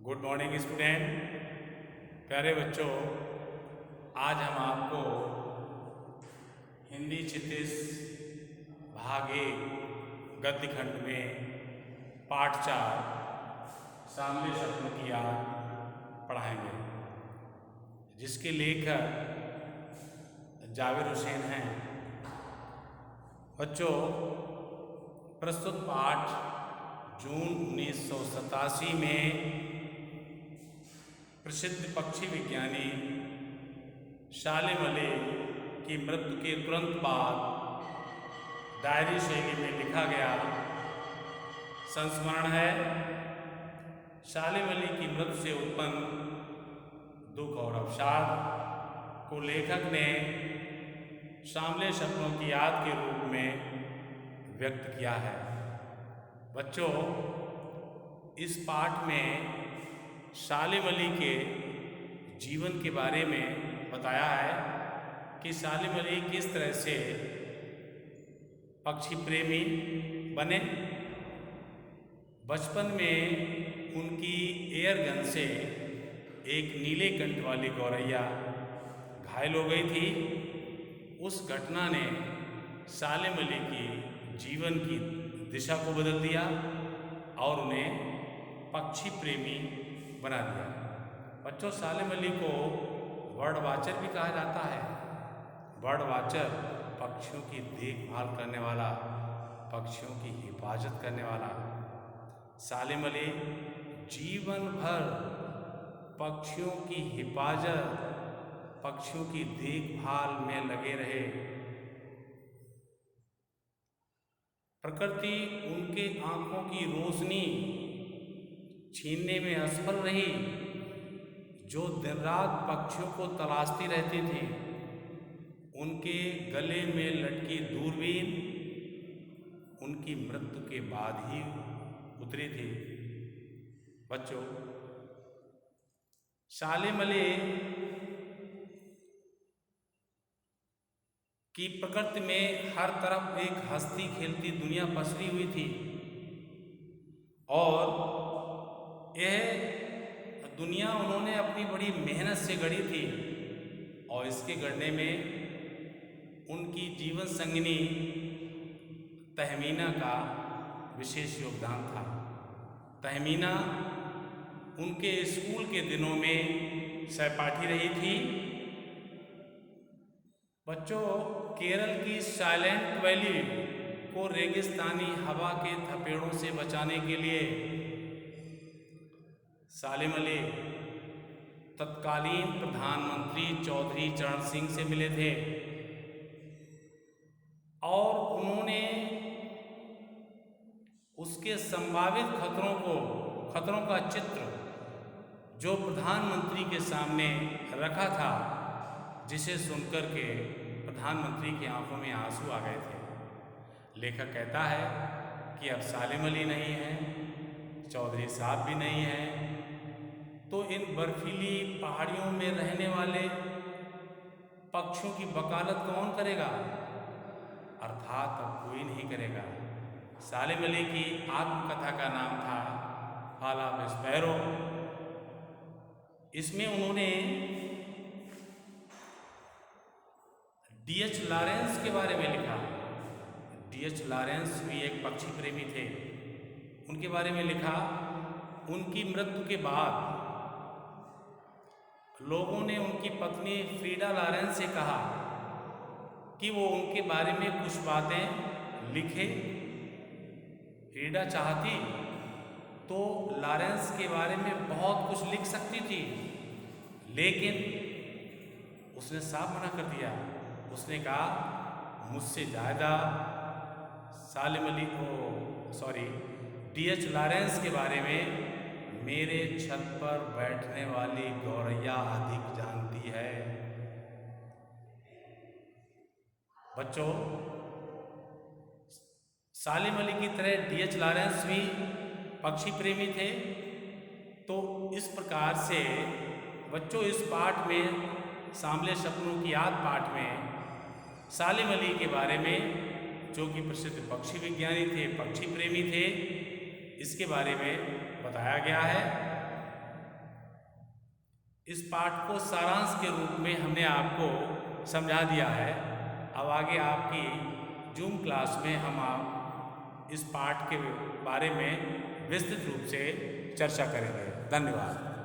Good morning student. प्यारे बच्चों, आज हम आपको हिंदी क्षितिज भाग 1 गद्य खंड में पाठ 4 सामने शब्दों की याद पढ़ाएंगे, जिसके लेखक जावेद हुसैन हैं। बच्चों, प्रस्तुत पाठ जून 1987 में प्रसिद्ध पक्षी विज्ञानी सालेम अली की मृत्यु के तुरंत बाद डायरी शैली में लिखा गया संस्मरण है। सालेम अली की मृत्यु से उत्पन्न दुख और अवसाद को लेखक ने सामले शब्दों की याद के रूप में व्यक्त किया है। बच्चों, इस पाठ में सालेम अली के जीवन के बारे में बताया है कि सालेम अली किस तरह से पक्षी प्रेमी बने। बचपन में उनकी एयर गन से एक नीले कंठ वाली गौरैया घायल हो गई थी। उस घटना ने सालेम अली की जीवन की दिशा को बदल दिया और उन्हें पक्षी प्रेमी बना दिया। बच्चों, सालेम अली को बर्ड वाचर भी कहा जाता है। बर्ड वाचर पक्षियों की देखभाल करने वाला, पक्षियों की हिफाजत करने वाला। सालेम अली जीवन भर पक्षियों की हिफाजत, पक्षियों की देखभाल में लगे रहे। प्रकृति उनके आंखों की रोशनी छीनने में असफल रही। जो दिन रात पक्षियों को तलाशती रहती थी, उनके गले में लटकी दूरबीन उनकी मृत्यु के बाद ही उतरी थी। बच्चों, सालेम अली की प्रकृति में हर तरफ एक हंसती खेलती दुनिया पसरी हुई थी और यह दुनिया उन्होंने अपनी बड़ी मेहनत से गढ़ी थी और इसके गढ़ने में उनकी जीवन संगिनी तहमीना का विशेष योगदान था। तहमीना उनके स्कूल के दिनों में सहपाठी रही थी। बच्चों, केरल की साइलेंट वैली को रेगिस्तानी हवा के थपेड़ों से बचाने के लिए सालेम अली तत्कालीन प्रधानमंत्री चौधरी चरण सिंह से मिले थे और उन्होंने उसके संभावित खतरों का चित्र जो प्रधानमंत्री के सामने रखा था, जिसे सुनकर के प्रधानमंत्री की आंखों में आंसू आ गए थे। लेखक कहता है कि अब सालेम अली नहीं है, चौधरी साहब भी नहीं है, तो इन बर्फीली पहाड़ियों में रहने वाले पक्षियों की वकालत कौन करेगा? अर्थात अब कोई नहीं करेगा। सालेम अली की आत्मकथा का नाम था फॉल ऑफ स्पैरो। इसमें उन्होंने D.H. लॉरेंस के बारे में लिखा। D.H. लॉरेंस भी एक पक्षी प्रेमी थे। उनके बारे में लिखा। उनकी मृत्यु के बाद लोगों ने उनकी पत्नी फ्रीडा लॉरेंस से कहा कि वो उनके बारे में कुछ बातें लिखे। फ्रीडा चाहती तो लॉरेंस के बारे में बहुत कुछ लिख सकती थी, लेकिन उसने साफ मना कर दिया। उसने कहा, मुझसे ज़्यादा सालेम अली D.H. लॉरेंस के बारे में मेरे छत पर बैठने वाली गौरैया अधिक जानती है। बच्चों, सालेम अली की तरह D.H. लॉरेंस भी पक्षी प्रेमी थे। तो इस प्रकार से बच्चों, इस पाठ में सामले सपनों की याद पाठ में सालेम अली के बारे में, जो कि प्रसिद्ध पक्षी विज्ञानी थे, पक्षी प्रेमी थे, इसके बारे में बताया गया है। इस पाठ को सारांश के रूप में हमने आपको समझा दिया है। अब आगे आपकी जूम क्लास में हम आप इस पाठ के बारे में विस्तृत रूप से चर्चा करेंगे। धन्यवाद।